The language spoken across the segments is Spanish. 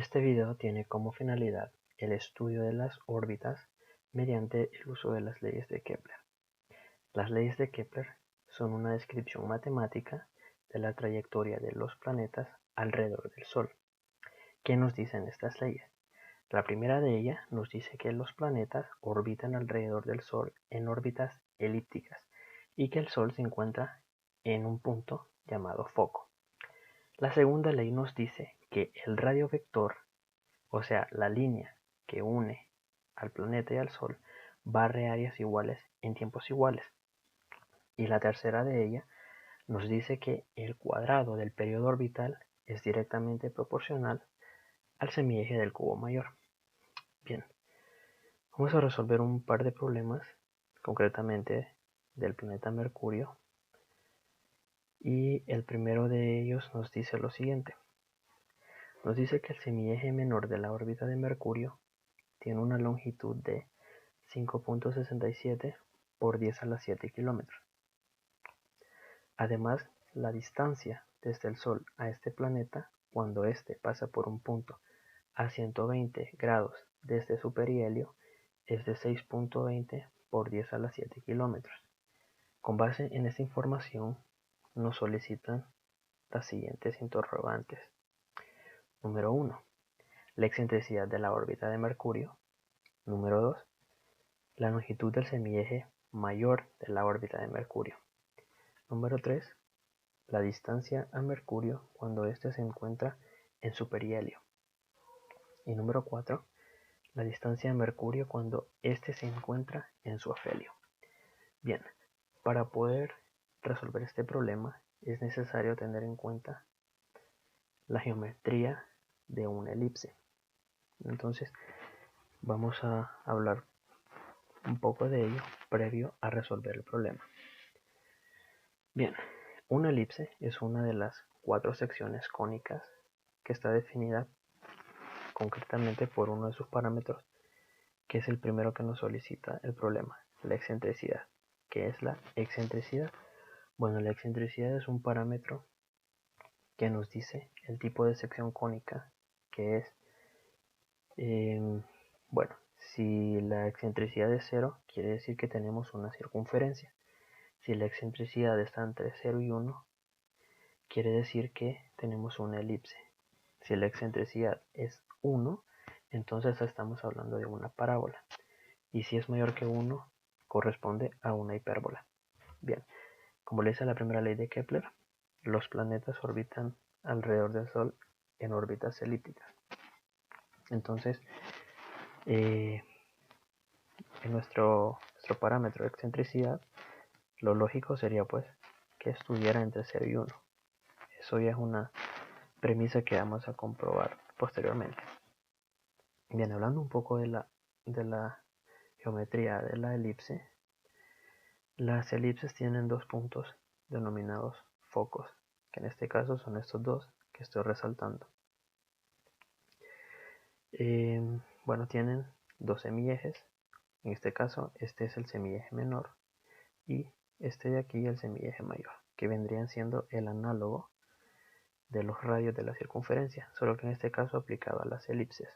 Este video tiene como finalidad el estudio de las órbitas mediante el uso de las leyes de Kepler. Las leyes de Kepler son una descripción matemática de la trayectoria de los planetas alrededor del Sol. ¿Qué nos dicen estas leyes? La primera de ellas nos dice que los planetas orbitan alrededor del Sol en órbitas elípticas y que el Sol se encuentra en un punto llamado foco. La segunda ley nos dice que el radio vector, o sea, la línea que une al planeta y al Sol, barre áreas iguales en tiempos iguales. Y la tercera de ella nos dice que el cuadrado del periodo orbital es directamente proporcional al semieje del cubo mayor. Bien, vamos a resolver un par de problemas, concretamente del planeta Mercurio. Y el primero de ellos nos dice lo siguiente. Nos dice que el semieje menor de la órbita de Mercurio tiene una longitud de 5.67 por 10 a la 7 kilómetros. Además, la distancia desde el Sol a este planeta, cuando éste pasa por un punto a 120 grados desde su perihelio, es de 6.20 por 10 a la 7 kilómetros. Con base en esta información, nos solicitan las siguientes interrogantes. Número 1. La excentricidad de la órbita de Mercurio. Número 2. La longitud del semieje mayor de la órbita de Mercurio. Número 3. La distancia a Mercurio cuando éste se encuentra en su perihelio. Y número 4. La distancia a Mercurio cuando éste se encuentra en su afelio. Bien, para poder resolver este problema es necesario tener en cuenta la geometría de una elipse. Entonces, vamos a hablar un poco de ello previo a resolver el problema. Bien, una elipse es una de las 4 secciones cónicas que está definida concretamente por uno de sus parámetros, que es el primero que nos solicita el problema, la excentricidad. ¿Qué es la excentricidad? Bueno, la excentricidad es un parámetro que nos dice el tipo de sección cónica, que es, bueno, si la excentricidad es 0, quiere decir que tenemos una circunferencia. Si la excentricidad está entre 0 y 1, quiere decir que tenemos una elipse. Si la excentricidad es 1, entonces estamos hablando de una parábola. Y si es mayor que 1, corresponde a una hipérbola. Bien, como le dice la primera ley de Kepler, los planetas orbitan alrededor del Sol en órbitas elípticas. Entonces, en nuestro parámetro de excentricidad, lo lógico sería pues que estuviera entre 0 y 1. Eso ya es una premisa que vamos a comprobar posteriormente. Bien, hablando un poco de la geometría de la elipse, las elipses tienen 2 puntos denominados focos, que en este caso son estos dos que estoy resaltando. Bueno, tienen 2 semiejes. En este caso, este es el semieje menor y este de aquí el semieje mayor, que vendrían siendo el análogo de los radios de la circunferencia, solo que en este caso aplicado a las elipses.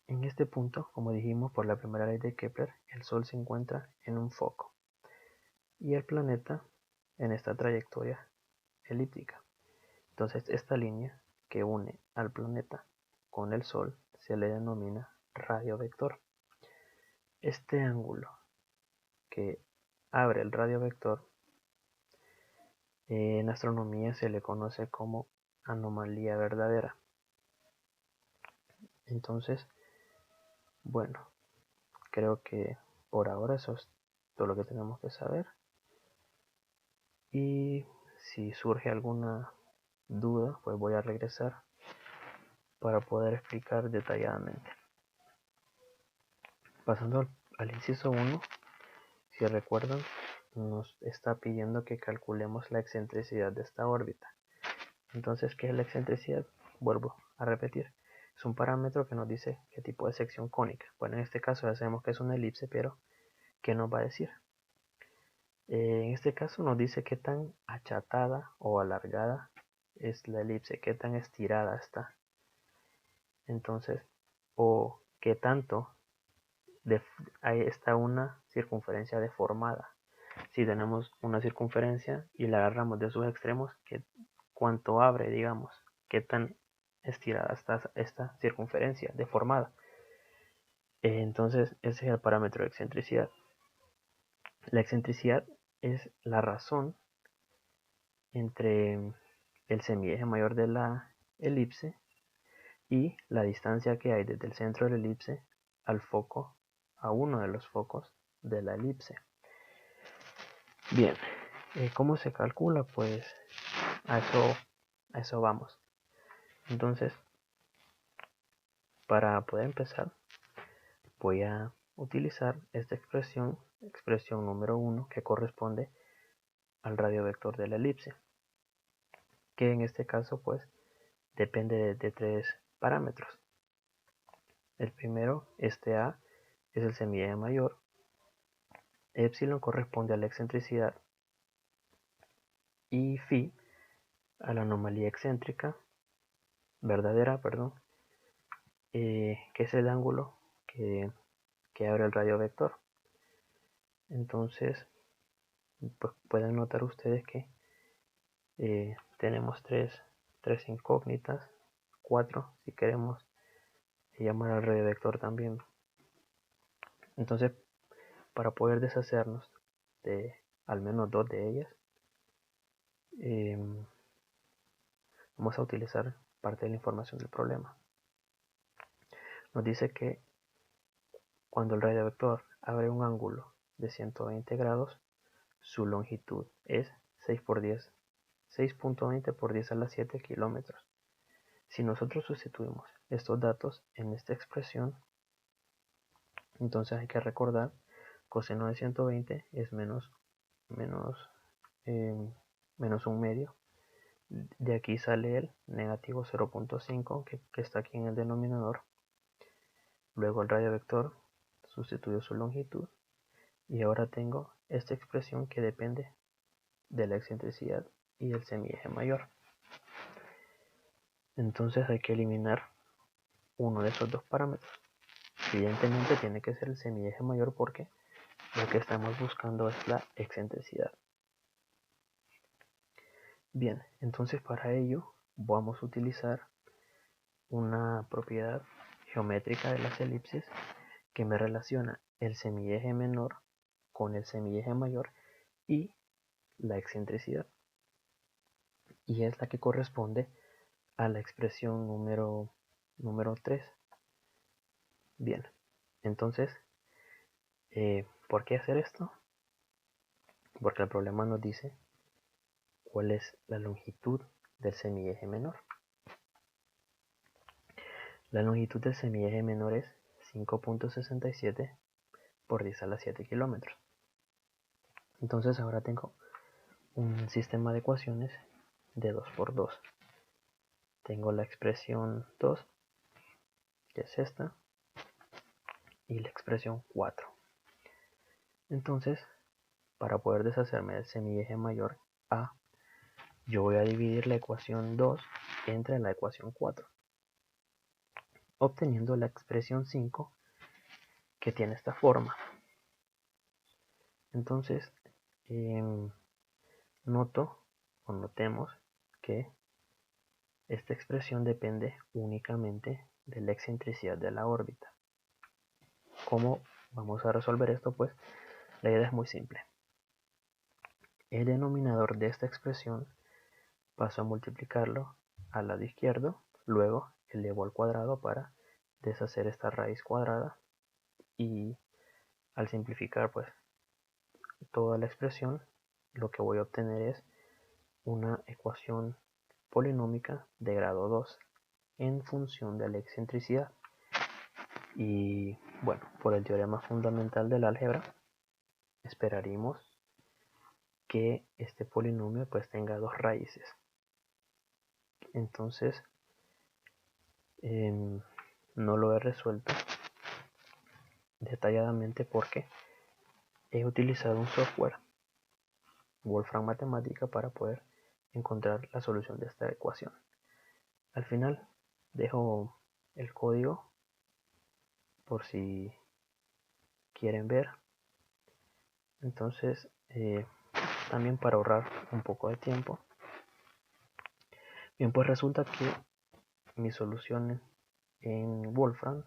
En este punto, como dijimos por la primera ley de Kepler, el Sol se encuentra en un foco y el planeta en esta trayectoria elíptica. Entonces, esta línea que une al planeta con el Sol se le denomina radio vector. Este ángulo que abre el radio vector en astronomía se le conoce como anomalía verdadera. Entonces, bueno, creo que por ahora eso es todo lo que tenemos que saber. Y si surge alguna duda, pues voy a regresar para poder explicar detalladamente. Pasando al inciso 1, si recuerdan, nos está pidiendo que calculemos la excentricidad de esta órbita. Entonces, ¿qué es la excentricidad? Vuelvo a repetir. Es un parámetro que nos dice qué tipo de sección cónica. Bueno, en este caso ya sabemos que es una elipse, pero ¿qué nos va a decir? En este caso nos dice qué tan achatada o alargada es la elipse, qué tan estirada está. Entonces, o qué tanto ahí está una circunferencia deformada. Si tenemos una circunferencia y la agarramos de sus extremos, cuánto abre, digamos, qué tan estirada está esta circunferencia deformada. Entonces, ese es el parámetro de excentricidad. La excentricidad es la razón entre el semieje mayor de la elipse y la distancia que hay desde el centro de la elipse al foco, a uno de los focos de la elipse. Bien, ¿cómo se calcula? Pues a eso vamos. Entonces, para poder empezar, voy a utilizar esta expresión número 1, que corresponde al radio vector de la elipse, que en este caso pues depende de tres parámetros. El primero, este A, es el semieje mayor. Epsilon corresponde a la excentricidad y phi a la anomalía excéntrica verdadera, que es el ángulo que abre el radio vector. Entonces, pues pueden notar ustedes que tenemos tres incógnitas, 4 si queremos llamar al radio vector también. Entonces, para poder deshacernos de al menos 2 de ellas, vamos a utilizar parte de la información del problema. Nos dice que cuando el radio vector abre un ángulo de 120 grados, su longitud es 6.20 por 10 a la 7 kilómetros. Si nosotros sustituimos estos datos en esta expresión, entonces hay que recordar coseno de 120 es menos un medio. De aquí sale el negativo 0.5 que está aquí en el denominador. Luego el radio vector sustituyo su longitud y ahora tengo esta expresión que depende de la excentricidad y el semieje mayor. Entonces hay que eliminar uno de esos dos parámetros. Evidentemente tiene que ser el semieje mayor porque lo que estamos buscando es la excentricidad. Bien, entonces para ello vamos a utilizar una propiedad geométrica de las elipses que me relaciona el semieje menor con el semieje mayor y la excentricidad. Y es la que corresponde a la expresión número 3. Bien, entonces, ¿por qué hacer esto? Porque el problema nos dice cuál es la longitud del semieje menor. La longitud del semieje menor es 5.67 por 10 a la 7 kilómetros. Entonces ahora tengo un sistema de ecuaciones de 2 por 2. Tengo la expresión 2, que es esta, y la expresión 4. Entonces, para poder deshacerme del semieje mayor A, yo voy a dividir la ecuación 2 entre la ecuación 4, obteniendo la expresión 5, que tiene esta forma. Entonces, notemos que esta expresión depende únicamente de la excentricidad de la órbita. ¿Cómo vamos a resolver esto? Pues la idea es muy simple. El denominador de esta expresión paso a multiplicarlo al lado izquierdo, luego elevo al cuadrado para deshacer esta raíz cuadrada y al simplificar pues toda la expresión, lo que voy a obtener es una ecuación polinómica de grado 2 en función de la excentricidad. Y bueno, por el teorema fundamental del álgebra, esperaríamos que este polinomio pues tenga dos raíces. Entonces, no lo he resuelto detalladamente porque he utilizado un software, Wolfram Matemática, para poder encontrar la solución de esta ecuación. Al final dejo el código por si quieren ver. Entonces, también para ahorrar un poco de tiempo. Bien, pues resulta que mi solución en Wolfram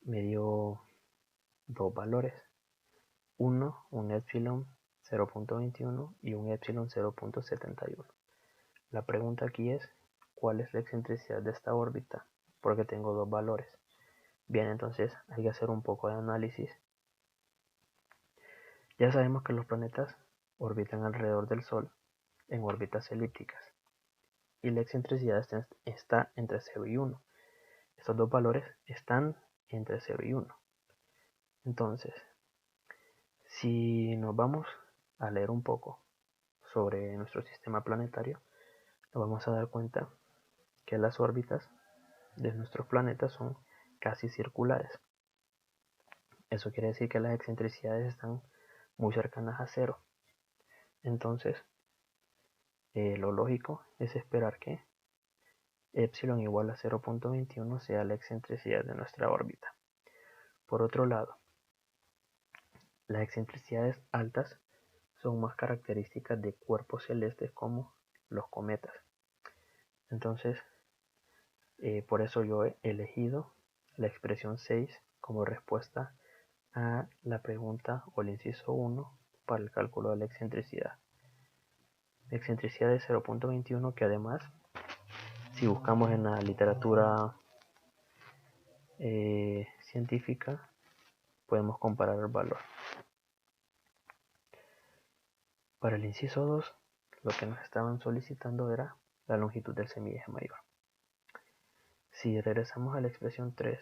me dio dos valores. Uno, un epsilon 0.21 y un epsilon 0.71. La pregunta aquí es, ¿cuál es la excentricidad de esta órbita? Porque tengo dos valores. Bien, entonces hay que hacer un poco de análisis. Ya sabemos que los planetas orbitan alrededor del Sol en órbitas elípticas y la excentricidad está entre 0 y 1. Estos dos valores están entre 0 y 1. Entonces, si nos vamos a leer un poco sobre nuestro sistema planetario, nos vamos a dar cuenta que las órbitas de nuestros planetas son casi circulares. Eso quiere decir que las excentricidades están muy cercanas a 0. Entonces, lo lógico es esperar que epsilon igual a 0.21 sea la excentricidad de nuestra órbita. Por otro lado, las excentricidades altas son más características de cuerpos celestes como los cometas. Entonces, por eso yo he elegido la expresión 6 como respuesta a la pregunta o el inciso 1 para el cálculo de la excentricidad. La excentricidad de 0.21 que además, si buscamos en la literatura científica, podemos comparar el valor. Para el inciso 2, lo que nos estaban solicitando era la longitud del semieje mayor. Si regresamos a la expresión 3,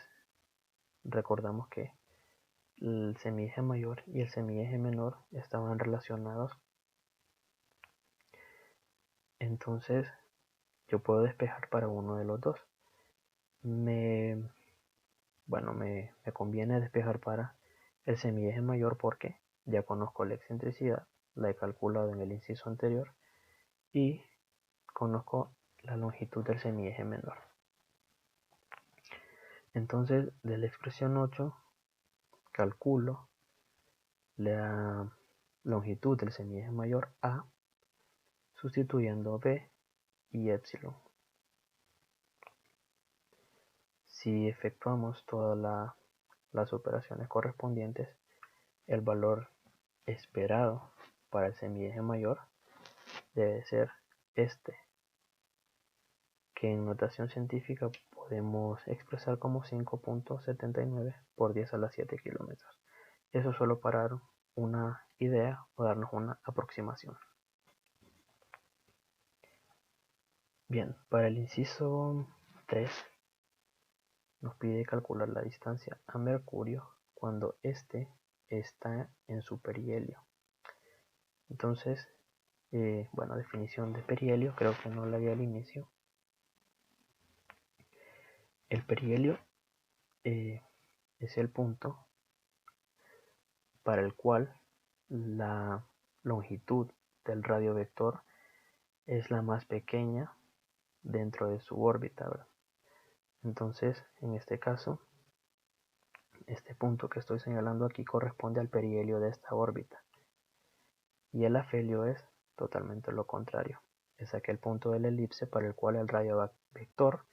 recordamos que el semieje mayor y el semieje menor estaban relacionados. Entonces, yo puedo despejar para uno de los dos. Me conviene despejar para el semieje mayor porque ya conozco la excentricidad, la he calculado en el inciso anterior y conozco la longitud del semieje menor. Entonces, de la expresión 8 calculo la longitud del semieje mayor A sustituyendo B y epsilon. Si efectuamos todas las operaciones correspondientes, el valor esperado para el semieje mayor debe ser este, que en notación científica podemos expresar como 5.79 por 10 a la 7 kilómetros. Eso solo para dar una idea o darnos una aproximación. Bien, para el inciso 3 nos pide calcular la distancia a Mercurio cuando éste está en su perihelio. Entonces, definición de perihelio, creo que no la di al inicio. El perihelio es el punto para el cual la longitud del radiovector es la más pequeña dentro de su órbita, ¿verdad? Entonces, en este caso, este punto que estoy señalando aquí corresponde al perihelio de esta órbita. Y el afelio es totalmente lo contrario. Es aquel punto de la elipse para el cual el radiovector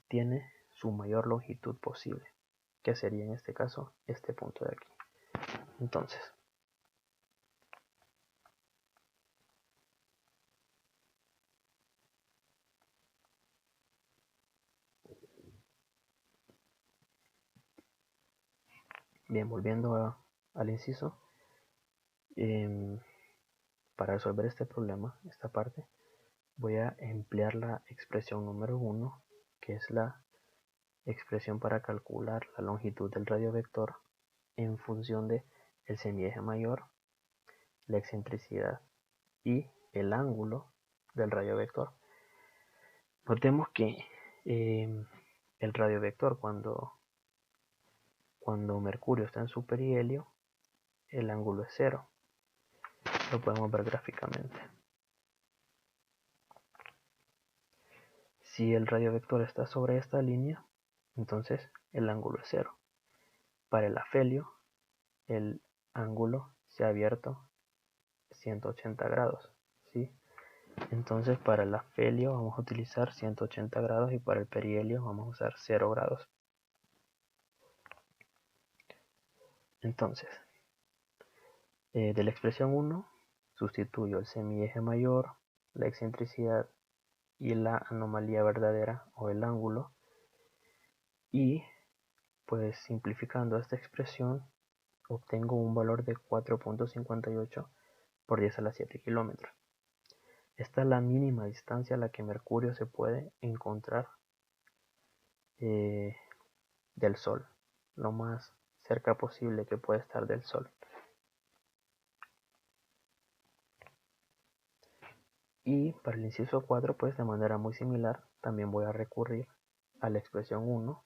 tiene su mayor longitud posible, que sería en este caso este punto de aquí. Entonces, bien, volviendo al inciso, para resolver este problema, esta parte, voy a emplear la expresión número 1, que es la expresión para calcular la longitud del radiovector en función de el semieje mayor, la excentricidad y el ángulo del radiovector. Notemos que el radiovector cuando Mercurio está en su perihelio, el ángulo es 0. Lo podemos ver gráficamente. Si el radiovector está sobre esta línea, entonces el ángulo es 0. Para el afelio, el ángulo se ha abierto 180 grados, ¿sí? Entonces para el afelio vamos a utilizar 180 grados y para el perihelio vamos a usar 0 grados. Entonces, de la expresión 1, sustituyo el semieje mayor, la excentricidad y la anomalía verdadera o el ángulo, y pues simplificando esta expresión obtengo un valor de 4.58 por 10 a la 7 kilómetros. Esta es la mínima distancia a la que Mercurio se puede encontrar del Sol, lo más cerca posible que puede estar del Sol. Y para el inciso 4, pues de manera muy similar, también voy a recurrir a la expresión 1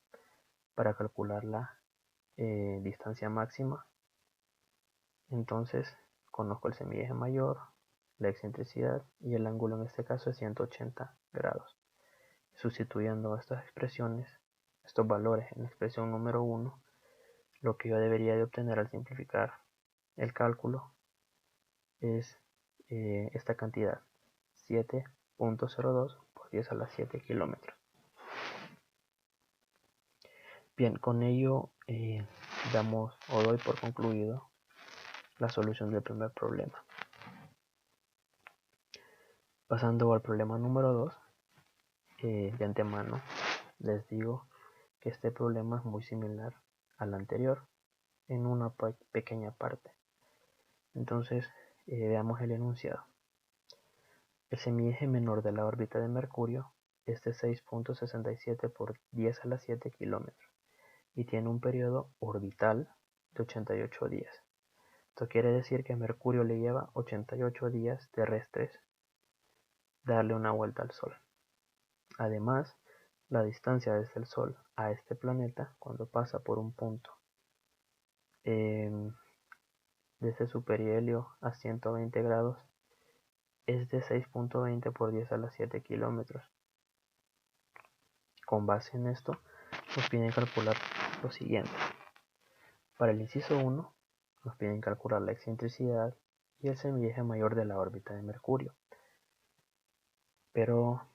para calcular la distancia máxima. Entonces, conozco el semieje mayor, la excentricidad y el ángulo en este caso es 180 grados. Sustituyendo estas expresiones, estos valores en la expresión número 1, lo que yo debería de obtener al simplificar el cálculo es esta cantidad, 7.02 por 10 a la 7 kilómetros. Bien, con ello damos o doy por concluido la solución del primer problema. Pasando al problema número 2, de antemano les digo que este problema es muy similar al anterior en una pequeña parte. Entonces veamos el enunciado. El semieje menor de la órbita de Mercurio es de 6.67 por 10 a la 7 kilómetros y tiene un periodo orbital de 88 días. Esto quiere decir que a Mercurio le lleva 88 días terrestres darle una vuelta al Sol. Además, la distancia desde el Sol a este planeta, cuando pasa por un punto desde su perihelio a 120 grados, es de 6.20 por 10 a la 7 kilómetros. Con base en esto, nos piden calcular lo siguiente. Para el inciso 1, nos piden calcular la excentricidad y el semieje mayor de la órbita de Mercurio. Pero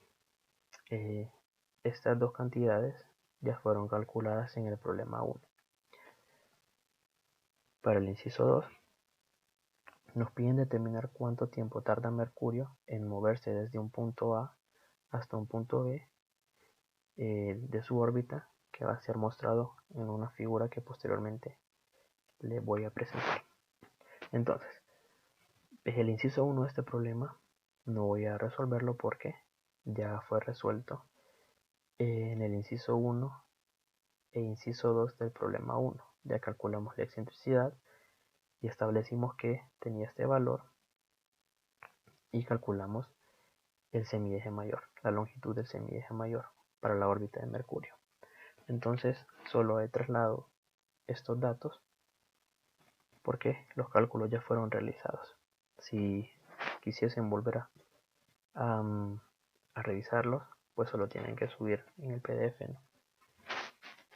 estas dos cantidades ya fueron calculadas en el problema 1. Para el inciso 2, nos piden determinar cuánto tiempo tarda Mercurio en moverse desde un punto A hasta un punto B de su órbita, que va a ser mostrado en una figura que posteriormente le voy a presentar. Entonces, el inciso 1 de este problema no voy a resolverlo porque ya fue resuelto en el inciso 1 e inciso 2 del problema 1. Ya calculamos la excentricidad y establecimos que tenía este valor y calculamos el semieje mayor, la longitud del semieje mayor para la órbita de Mercurio. Entonces solo he trasladado estos datos porque los cálculos ya fueron realizados. Si quisiesen volver a revisarlos, pues solo tienen que subir en el PDF, ¿no?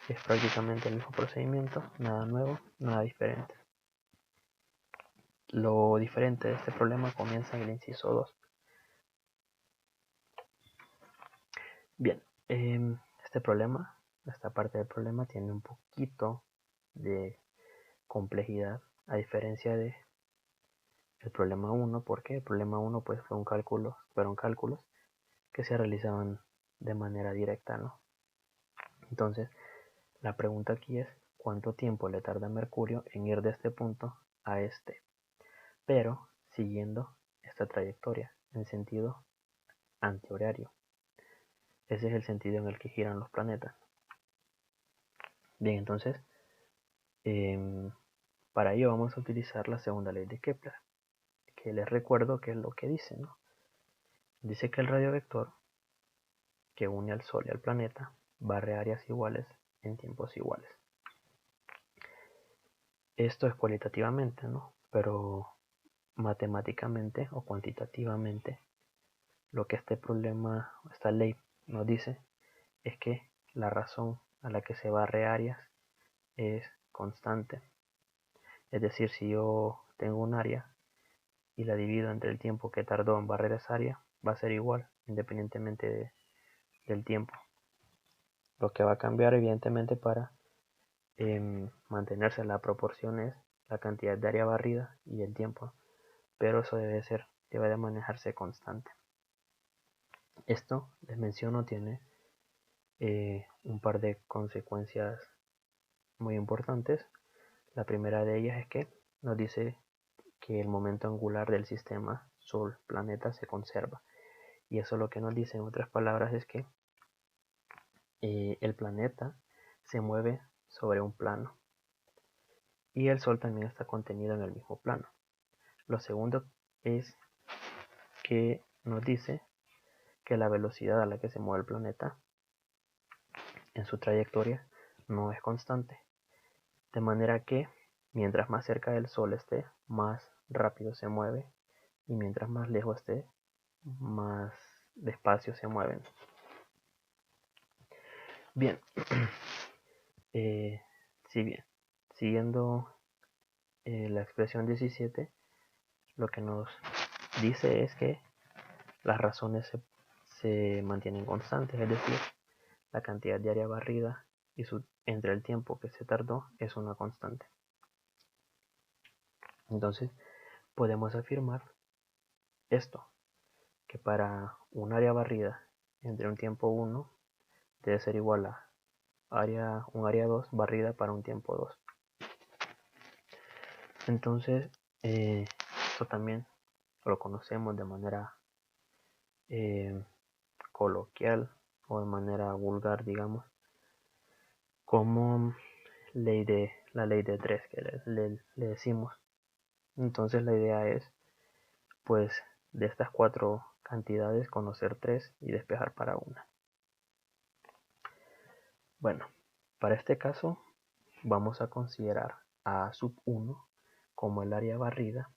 Es prácticamente el mismo procedimiento, nada nuevo, nada diferente. Lo diferente de este problema comienza en el inciso 2. Bien, este problema, esta parte del problema tiene un poquito de complejidad a diferencia de el problema 1, porque el problema 1 pues fueron cálculos que se realizaban de manera directa, ¿no? Entonces, la pregunta aquí es cuánto tiempo le tarda a Mercurio en ir de este punto a este, pero siguiendo esta trayectoria en sentido antihorario. Ese es el sentido en el que giran los planetas. Bien, entonces, para ello vamos a utilizar la segunda ley de Kepler, que les recuerdo que es lo que dice, ¿no? Dice que el radiovector que une al Sol y al planeta barre áreas iguales en tiempos iguales. Esto es cualitativamente, ¿no? Pero matemáticamente o cuantitativamente, lo que este problema, esta ley nos dice es que la razón a la que se barre áreas es constante. Es decir, si yo tengo un área y la divido entre el tiempo que tardó en barrer esa área, va a ser igual, independientemente del tiempo. Lo que va a cambiar, evidentemente, para mantenerse la proporción es la cantidad de área barrida y el tiempo, pero eso debe de manejarse constante. Esto, les menciono, tiene un par de consecuencias muy importantes. La primera de ellas es que nos dice que el momento angular del sistema Sol-planeta se conserva. Y eso lo que nos dice, en otras palabras, es que el planeta se mueve sobre un plano y el Sol también está contenido en el mismo plano. Lo segundo es que nos dice que la velocidad a la que se mueve el planeta en su trayectoria no es constante, de manera que mientras más cerca del Sol esté, más rápido se mueve, y mientras más lejos esté, más despacio se mueven. Bien, siguiendo la expresión 17, lo que nos dice es que las razones se mantienen constantes, es decir, la cantidad de área barrida y entre el tiempo que se tardó es una constante. Entonces, podemos afirmar esto, que para un área barrida entre un tiempo 1 debe ser igual a un área 2 barrida para un tiempo 2. Entonces, esto también lo conocemos de manera coloquial o de manera vulgar, digamos, como la ley de 3 que le decimos. Entonces la idea es, pues, de estas 4 cantidades conocer 3 y despejar para una. Bueno, para este caso vamos a considerar a sub 1 como el área barrida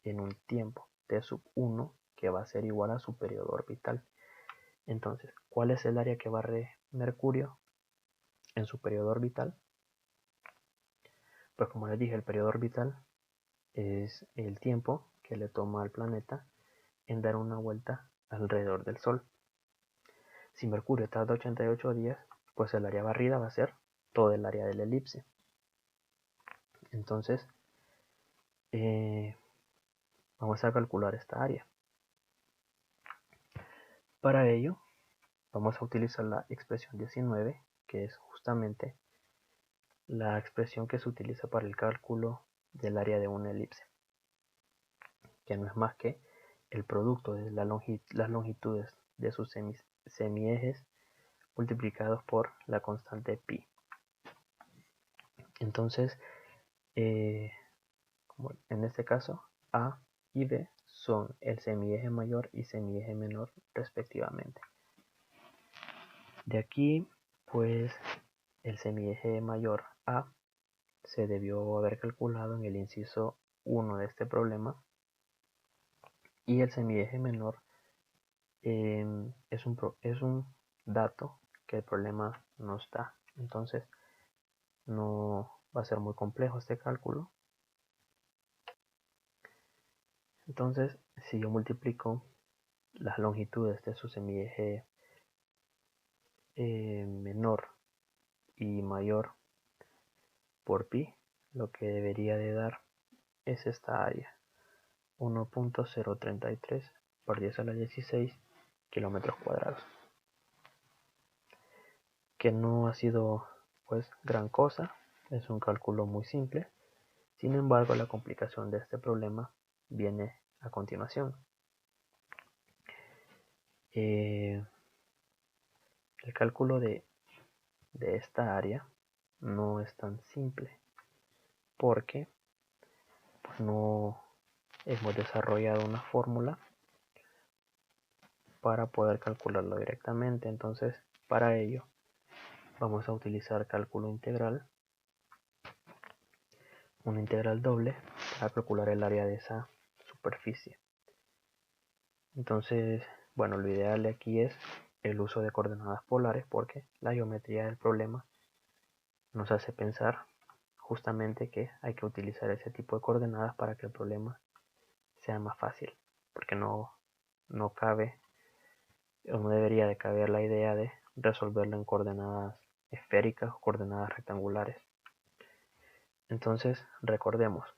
en un tiempo t sub 1 que va a ser igual a su periodo orbital. Entonces, ¿cuál es el área que barre Mercurio en su periodo orbital? Pues como les dije, el periodo orbital es el tiempo que le toma al planeta en dar una vuelta alrededor del Sol. Si Mercurio tarda 88 días, pues el área barrida va a ser todo el área de la elipse. Entonces, vamos a calcular esta área. Para ello, vamos a utilizar la expresión 19, que es justamente la expresión que se utiliza para el cálculo del área de una elipse, que no es más que el producto de las longitudes de sus semiejes multiplicados por la constante pi. Entonces, como en este caso, A y B son el semieje mayor y semieje menor respectivamente. De aquí, pues, el semieje mayor A se debió haber calculado en el inciso 1 de este problema, y el semieje menor es un dato que el problema no está. Entonces, no va a ser muy complejo este cálculo. Entonces, si yo multiplico las longitudes de su semieje menor y mayor por pi, lo que debería de dar es esta área, 1.033 por 10 a la 16 kilómetros cuadrados, que no ha sido pues gran cosa, es un cálculo muy simple. Sin embargo, la complicación de este problema viene a continuación. El cálculo de esta área no es tan simple, porque pues, no hemos desarrollado una fórmula para poder calcularlo directamente. Entonces, para ello vamos a utilizar cálculo integral, una integral doble, para calcular el área de esa superficie. Entonces, bueno, lo ideal aquí es el uso de coordenadas polares, porque la geometría del problema nos hace pensar justamente que hay que utilizar ese tipo de coordenadas para que el problema sea más fácil, porque no cabe o no debería de caber la idea de resolverlo en coordenadas esféricas o coordenadas rectangulares. Entonces, recordemos,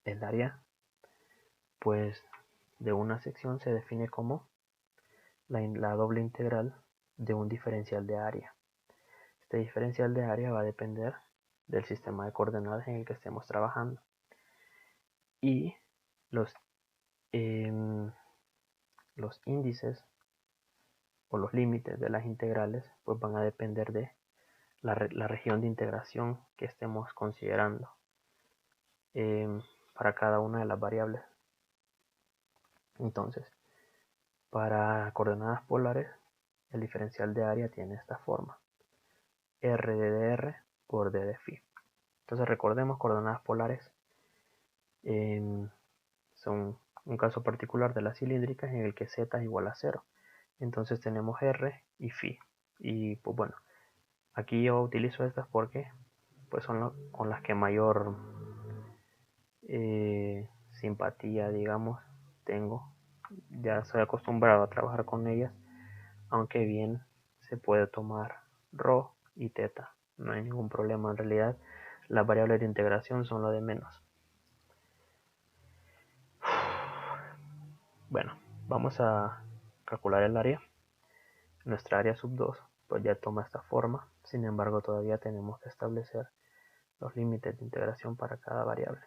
el área pues de una sección se define como la doble integral de un diferencial de área. Este diferencial de área va a depender del sistema de coordenadas en el que estemos trabajando. Y los índices o los límites de las integrales pues van a depender de la región de integración que estemos considerando para cada una de las variables. Entonces, para coordenadas polares, el diferencial de área tiene esta forma: r de dr por d de phi. Entonces recordemos, coordenadas polares son un caso particular de las cilíndricas en el que z es igual a 0. Entonces tenemos r y phi. Y pues bueno, aquí yo utilizo estas porque pues son con las que mayor simpatía, digamos, tengo. Ya estoy acostumbrado a trabajar con ellas, aunque bien se puede tomar ρ y θ, no hay ningún problema. En realidad las variables de integración son lo de menos. Bueno, vamos a calcular el área. Nuestra área sub 2 pues ya toma esta forma, sin embargo todavía tenemos que establecer los límites de integración para cada variable.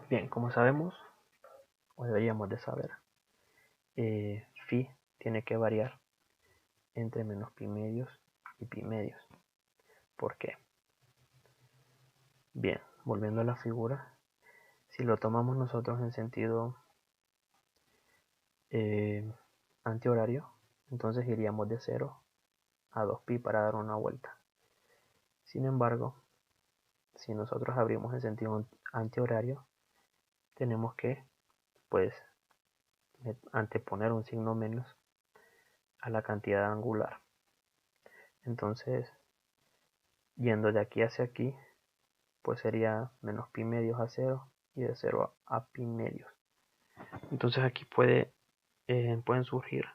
Bien, como sabemos, o deberíamos de saber, phi tiene que variar entre menos pi medios y pi medios. ¿Por qué? Bien, volviendo a la figura, si lo tomamos nosotros en sentido antihorario, entonces iríamos de 0 a 2pi para dar una vuelta. Sin embargo, si nosotros abrimos en sentido antihorario, tenemos que pues anteponer un signo menos a la cantidad angular. Entonces, yendo de aquí hacia aquí, pues sería menos pi medios a 0 y de 0 a pi medios. Entonces aquí pueden surgir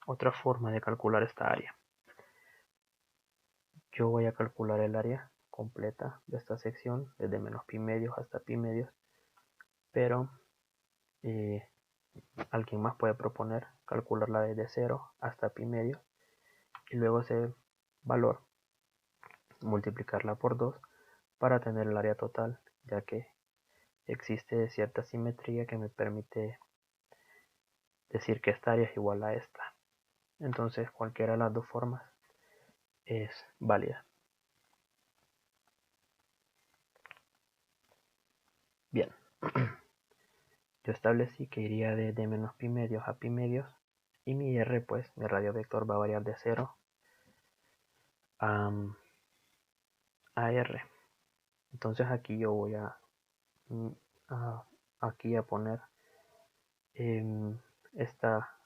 otra forma de calcular esta área. Yo voy a calcular el área completa de esta sección desde menos pi medios hasta pi medios, pero alguien más puede proponer calcularla desde 0 hasta pi medios y luego ese valor multiplicarla por 2 para tener el área total, ya que existe cierta simetría que me permite decir que esta área es igual a esta. Entonces cualquiera de las dos formas es válida. Bien, yo establecí que iría de menos pi medios a pi medios y mi r, pues mi radio vector va a variar de 0 a r. Entonces aquí yo voy aquí a poner esta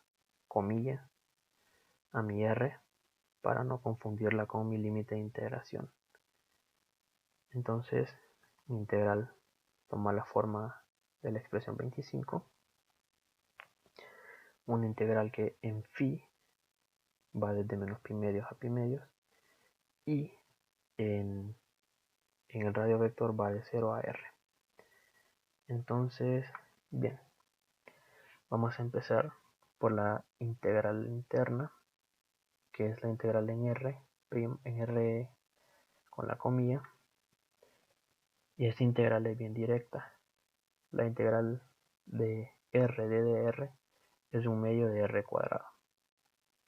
comilla a mi r para no confundirla con mi límite de integración. Entonces mi integral toma la forma de la expresión 25, una integral que en phi va desde menos pi medios a pi medios y en el radio vector va de 0 a r. Entonces, bien, vamos a empezar por la integral interna, que es la integral en r con la comilla, y esta integral es bien directa. La integral de r de dr es un medio de r cuadrado,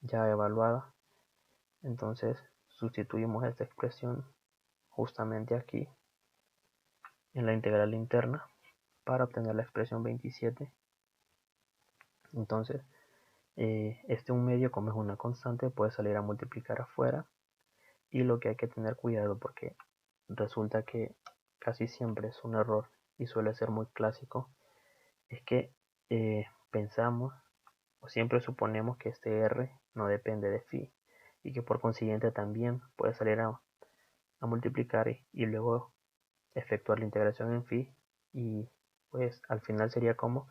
ya evaluada. Entonces sustituimos esta expresión justamente aquí en la integral interna para obtener la expresión 27. Entonces un medio, como es una constante, puede salir a multiplicar afuera, y lo que hay que tener cuidado, porque resulta que casi siempre es un error y suele ser muy clásico, es que pensamos o siempre suponemos que este r no depende de phi y que por consiguiente también puede salir a multiplicar y luego efectuar la integración en phi, y pues al final sería como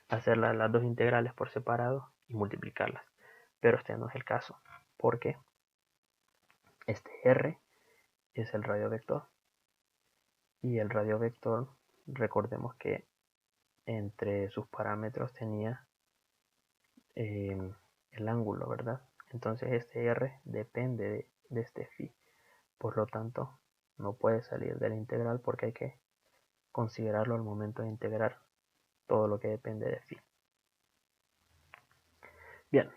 hacer las dos integrales por separado y multiplicarlas. Pero este no es el caso, porque este r es el radio vector, y el radio vector, recordemos que entre sus parámetros tenía el ángulo, ¿verdad? Entonces este r depende de este phi, por lo tanto no puede salir de la integral porque hay que considerarlo al momento de integrar todo lo que depende de phi. Bien,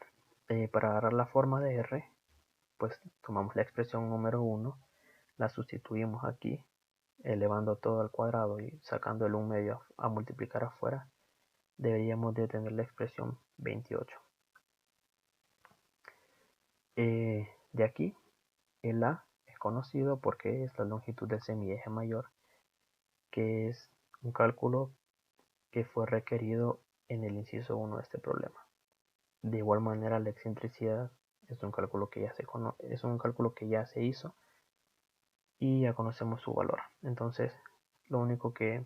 para agarrar la forma de r, pues tomamos la expresión número 1, la sustituimos aquí, elevando todo al cuadrado y sacando el 1 medio a multiplicar afuera, deberíamos de tener la expresión 28. De aquí, el a es conocido porque es la longitud del semieje mayor, que es un cálculo que fue requerido en el inciso 1 de este problema. De igual manera, la excentricidad es un cálculo que ya se hizo y ya conocemos su valor. Entonces, lo único que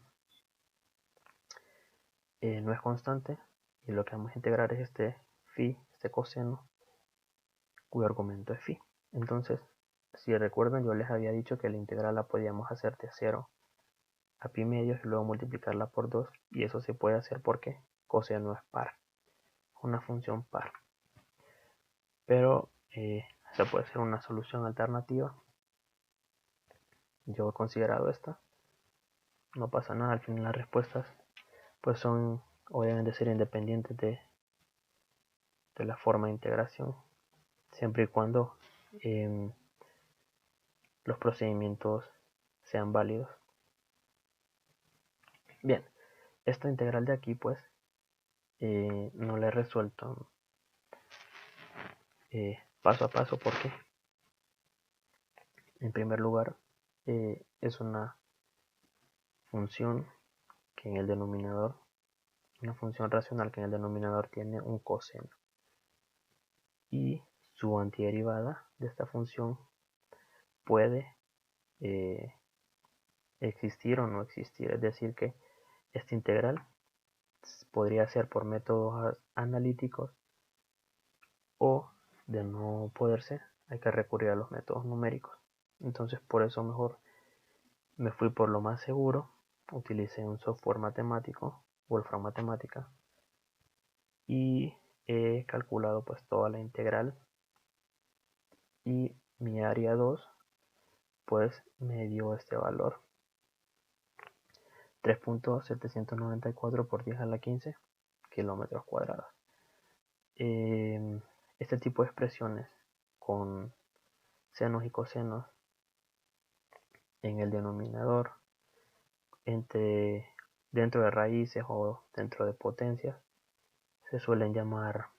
no es constante y lo que vamos a integrar es este phi, este coseno, cuyo argumento es phi. Entonces, si recuerdan, yo les había dicho que la integral la podíamos hacer de 0 a pi medios y luego multiplicarla por 2, y eso se puede hacer porque coseno es par, una función par. Pero esa puede ser una solución alternativa. Yo he considerado esta. No pasa nada, al final las respuestas pues son o deben de ser independientes de la forma de integración, siempre y cuando los procedimientos sean válidos. Bien, esta integral de aquí pues no la he resuelto paso a paso porque en primer lugar es una función que en el denominador, una función racional que en el denominador tiene un coseno, y su antiderivada de esta función puede existir o no existir, es decir que esta integral podría ser por métodos analíticos, o de no poder ser hay que recurrir a los métodos numéricos. Entonces por eso mejor me fui por lo más seguro, utilicé un software matemático, Wolfram Matemática, y he calculado pues toda la integral, y mi área 2 pues me dio este valor, 3.794 por 10 a la 15 kilómetros cuadrados. Este tipo de expresiones con senos y cosenos en el denominador, dentro de raíces o dentro de potencias, se suelen llamar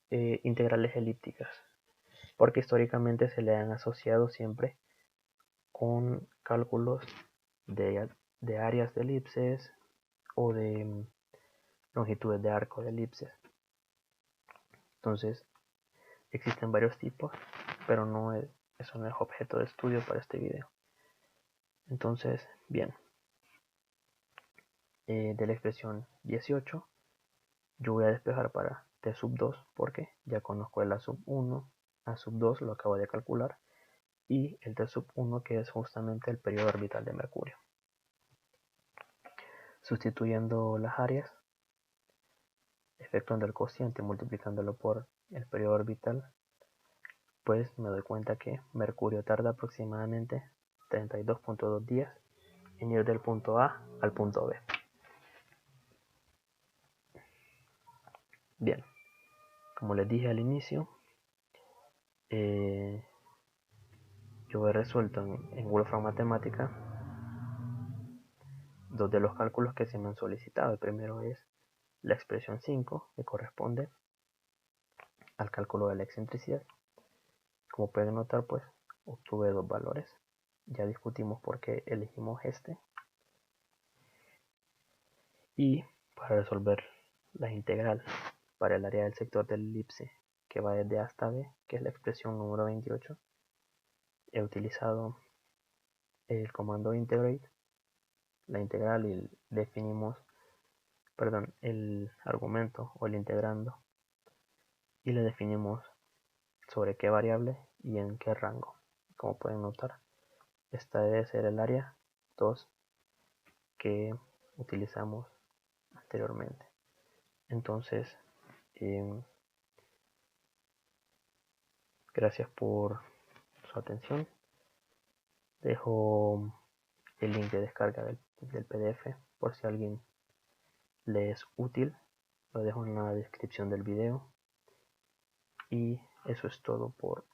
integrales elípticas, porque históricamente se le han asociado siempre con cálculos de áreas de elipses o de longitudes de arco de elipses. Entonces existen varios tipos, pero eso no es objeto de estudio para este video. Entonces, bien, de la expresión 18 yo voy a despejar para t sub 2 porque ya conozco el a sub 1, a sub 2 lo acabo de calcular, y el t sub 1 que es justamente el periodo orbital de Mercurio. Sustituyendo las áreas, efectuando el cociente y multiplicándolo por el periodo orbital, pues me doy cuenta que Mercurio tarda aproximadamente 32.2 días en ir del punto A al punto B. Bien, como les dije al inicio, yo he resuelto en Wolfram Matemática dos de los cálculos que se me han solicitado. El primero es la expresión 5, que corresponde al cálculo de la excentricidad. Como pueden notar, pues obtuve dos valores. Ya discutimos por qué elegimos este. Y para resolver la integral para el área del sector del elipse que va desde A hasta B, que es la expresión número 28, he utilizado el comando integrate, la integral, y definimos, el argumento o el integrando, y le definimos sobre qué variable y en qué rango. Como pueden notar, esta debe ser el área 2 que utilizamos anteriormente. Entonces, gracias por su atención. Dejo el link de descarga del PDF por si a alguien le es útil. Lo dejo en la descripción del video. Y eso es todo por